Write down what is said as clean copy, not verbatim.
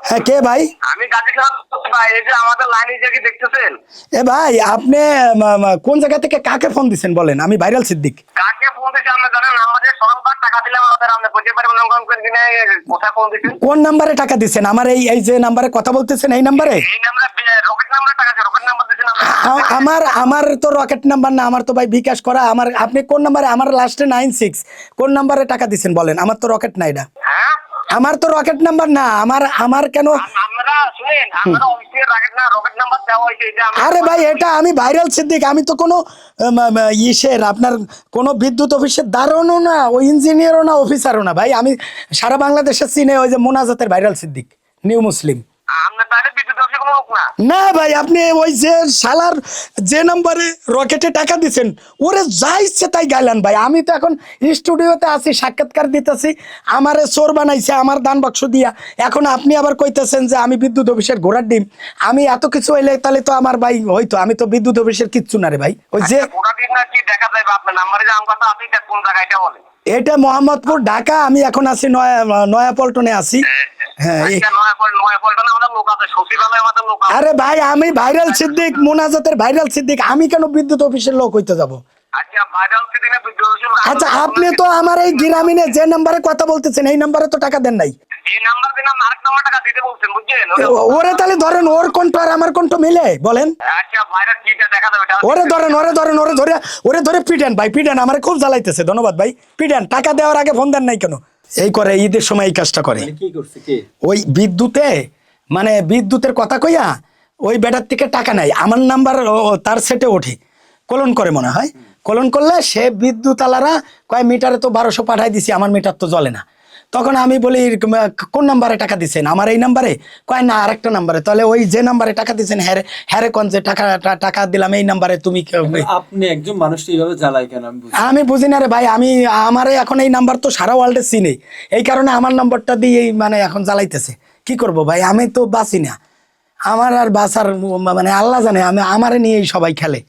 হ্যাঁ, কে ভাই? আমি গাজী খান ভাই, এই যে আমাদের লাইনে যে কি দেখতেছেন? এ ভাই, আপনি কোন জায়গা থেকে কাকে ফোন দিচ্ছেন বলেন? আমি ভাইরাল সিদ্দিক। কাকে ফোন দিয়েছে আপনি জানেন? আমাদের সরকার টাকা দিলাম আমাদের, আপনি বুঝতে পারবেন অঙ্কন করে কিনে কোথায় ফোন দিচ্ছেন? কোন নাম্বারে টাকা দিচ্ছেন? আমার এই এই যে নাম্বারে কথা বলতেছেন, এই নাম্বারে? এই নাম্বারে রকেট নাম্বার টাকা আছে, রকেট নাম্বার দিয়েছেন আপনি। আমার আমার তো রকেট নাম্বার না, আমার তো ভাই বিকাশ করা। আমার আপনি কোন নাম্বারে? আমার লাস্টে 96, কোন নাম্বারে টাকা দিচ্ছেন বলেন? আমার তো রকেট না এটা। হ্যাঁ, আমার তো রকেট নাম্বার না। আমার কেন? আমরা শুনেন, আমরা অফিসের রকেট না, রকেট নাম্বার দেওয়া হয়েছে, এটা আরে ভাই, এটা আমি ভাইরাল সিদ্দিক। আমি তো কোনো ইসের আপনার কোনো বিদ্যুৎ অফিসের দারোয়ানও না, ওই ইঞ্জিনিয়ারও না, অফিসারও না ভাই। আমি সারা বাংলাদেশে চিনে ওই যে মোনাজাতের ভাইরাল সিদ্দিক, নিউ মুসলিম। আপনি তাহলে বিদ্যুৎ অফিসে কোনো লোক না। না ভাই, আপনি ওই যে শালার যে নাম্বারে রকেটে টাকা দিচ্ছেন, ওরে যা ইচ্ছে তাই গাইলেন ভাই। আমি তো এখন স্টুডিওতে আছি, সাক্ষাৎকার দিতেছি, আমারে চোর বানাইছে আমার দান বাক্স দিয়া। এখন আপনি আবার কইতেছেন যে আমি বিদ্যুৎ অফিসের ঘোড়ার ডিম। আমি এত কিছু হইলে তাহলে তো আমার ভাই হয়তো, আমি তো বিদ্যুৎ অফিসের কিচ্ছু না রে ভাই। ওই যে ওটা দিন না, কি দেখা যায় আপনার নাম্বারে যে আমার কথা আছে, এটা কোন জায়গা এটা বলে? এটা মোহাম্মদপুর, ঢাকা। আমি এখন আছি নয়াপল্টনে আছি। হ্যাঁ, আচ্ছা, নয় পল্টনে আমাদের লোক আছে, সচিবালয়ে আমাদের লোক আছে। আরে ভাই, আমি ভাইরাল সিদ্দিক, মোনাজাতের ভাইরাল সিদ্দিক। আমি কেন বিদ্যুৎ অফিসের লোক হইতে যাব? আচ্ছা, ভাইরাল দিনে বিদ্যুৎ অফিসে আচ্ছা, আপনি তো আমার এই গ্রামীণে যে নাম্বারে কথা বলতেছেন, এই নাম্বারে তো টাকা দেন নাই। এই নাম্বার দিন, আরেক নাম্বার টাকা দিতে বলছেন, বুঝছেন? ওরে তাহলে ধরেন, ওর কণ্ঠ আর আমার কণ্ঠ মিলে বলেন। আচ্ছা, ভাইরাল কিটা দেখা যাবে এটা। ওরে ধরেন, ওরে ধরে পিটেন ভাই, পিটেন। আমার খুব জ্বালাইতেছে। ধন্যবাদ ভাই, পিটেন। টাকা দেওয়ার আগে ফোন দেন নাই কেন? এই করে ঈদের সময় এই কাজটা করে। কি করছে কে? ওই বিদ্যুতে, মানে বিদ্যুতের কথা কইয়া ওই বেটার থেকে টাকা নাই, আমার নাম্বার তার সেটে ওঠে, কলন করে মনে হয়। কলন করলে সে বিদ্যুৎ আলারা কয় মিটারে তো 1200 পাঠাই দিছি, আমার মিটার তো জ্বলে না। তখন আমি বলি কোন নাম্বারে টাকা দিচ্ছেন? আমার এই নাম্বারে। কয় না, আরেকটা নাম্বারে। তাহলে ওই যে নাম্বারে টাকা দিচ্ছেন, হ্যারে কোন যে টাকা দিলাম এই নাম্বারে, তুমি আপনি একজন মানুষকে এইভাবে জ্বালায় কেন? আমি বুঝি না রে ভাই। আমারে এখন এই নাম্বার তো সারা ওয়ার্ল্ডে চিনে, এই কারণে আমার নাম্বারটা দিয়ে মানে এখন জ্বালাইতেছে। কি করব ভাই, আমি তো বাঁচি না। আমার আর বাঁচার মানে আল্লাহ জানে। আমারে নিয়েই সবাই খেলে।